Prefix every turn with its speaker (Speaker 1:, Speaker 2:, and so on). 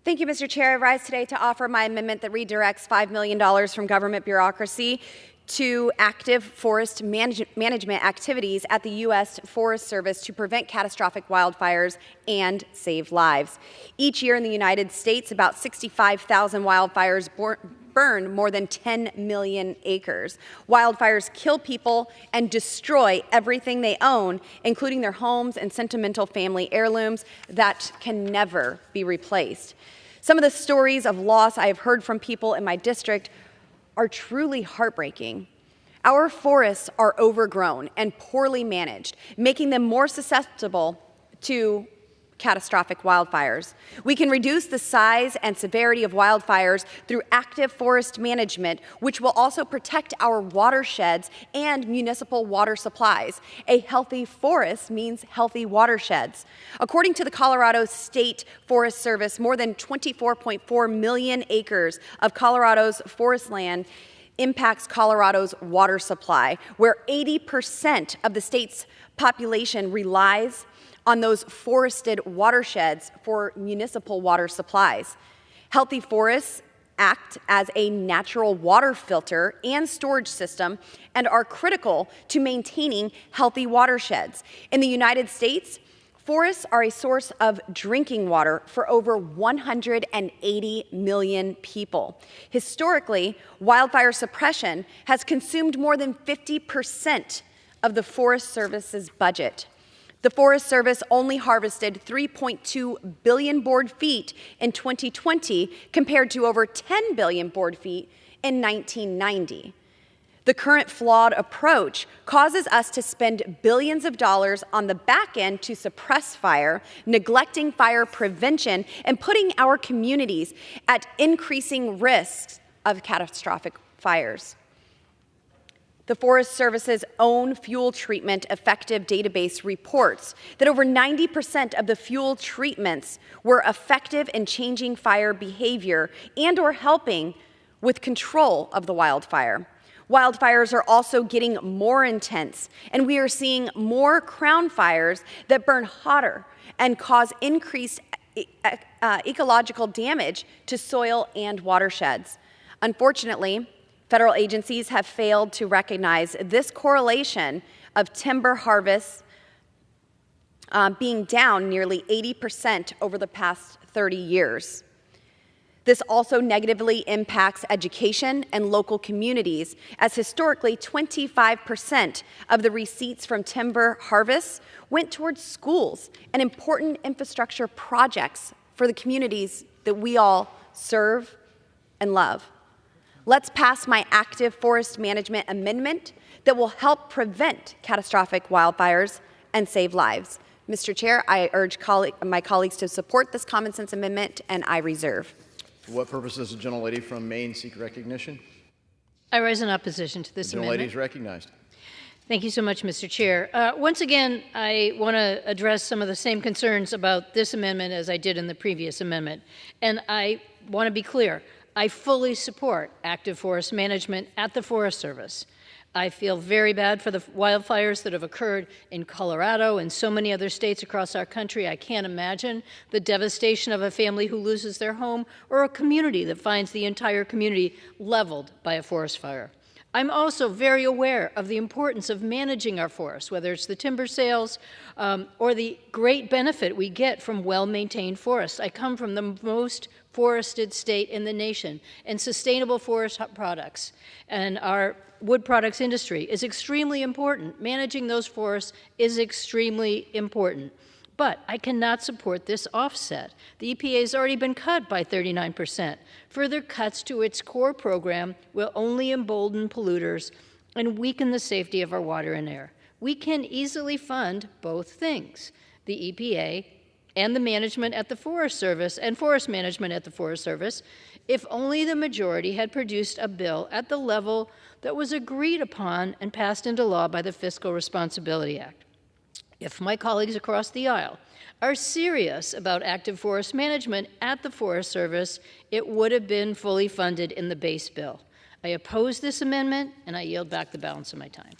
Speaker 1: Thank you, Mr. Chair. I rise today to offer my amendment that redirects $5 million from government bureaucracy to active forest management activities at the U.S. Forest Service to prevent catastrophic wildfires and save lives. Each year in the United States, about 65,000 wildfires burn more than 10 million acres. Wildfires kill people and destroy everything they own, including their homes and sentimental family heirlooms that can never be replaced. Some of the stories of loss I have heard from people in my district are truly heartbreaking. Our forests are overgrown and poorly managed, making them more susceptible to catastrophic wildfires. We can reduce the size and severity of wildfires through active forest management, which will also protect our watersheds and municipal water supplies. A healthy forest means healthy watersheds. According to the Colorado State Forest Service, more than 24.4 million acres of Colorado's forest land impacts Colorado's water supply, where 80% of the state's population relies on those forested watersheds for municipal water supplies. Healthy forests act as a natural water filter and storage system and are critical to maintaining healthy watersheds. In the United States, forests are a source of drinking water for over 180 million people. Historically, wildfire suppression has consumed more than 50% of the Forest Service's budget. The Forest Service only harvested 3.2 billion board feet in 2020 compared to over 10 billion board feet in 1990. The current flawed approach causes us to spend billions of dollars on the back end to suppress fire, neglecting fire prevention, and putting our communities at increasing risks of catastrophic fires. The Forest Service's own fuel treatment effective database reports that over 90% of the fuel treatments were effective in changing fire behavior and or helping with control of the wildfire. Wildfires are also getting more intense, and we are seeing more crown fires that burn hotter and cause increased ecological damage to soil and watersheds. Unfortunately, federal agencies have failed to recognize this correlation of timber harvests being down nearly 80% over the past 30 years. This also negatively impacts education and local communities, as historically 25% of the receipts from timber harvests went towards schools and important infrastructure projects for the communities that we all serve and love. Let's pass my active forest management amendment that will help prevent catastrophic wildfires and save lives. Mr. Chair, I urge my colleagues to support this common sense amendment, and I reserve.
Speaker 2: For what purpose does the gentlelady from Maine seek recognition?
Speaker 3: I rise in opposition to this amendment.
Speaker 2: The gentlelady is recognized.
Speaker 3: Thank you so much, Mr. Chair. Once again, I want to address some of the same concerns about this amendment as I did in the previous amendment. And I want to be clear. I fully support active forest management at the Forest Service. I feel very bad for the wildfires that have occurred in Colorado and so many other states across our country. I can't imagine the devastation of a family who loses their home or a community that finds the entire community leveled by a forest fire. I'm also very aware of the importance of managing our forests, whether it's the timber sales or the great benefit we get from well-maintained forests. I come from the most forested state in the nation, and sustainable forest products and our wood products industry is extremely important. Managing those forests is extremely important. But I cannot support this offset. The EPA has already been cut by 39%. Further cuts to its core program will only embolden polluters and weaken the safety of our water and air. We can easily fund both things, the EPA and the management at the Forest Service and forest management at the Forest Service, if only the majority had produced a bill at the level that was agreed upon and passed into law by the Fiscal Responsibility Act. If my colleagues across the aisle are serious about active forest management at the Forest Service, it would have been fully funded in the base bill. I oppose this amendment, and I yield back the balance of my time.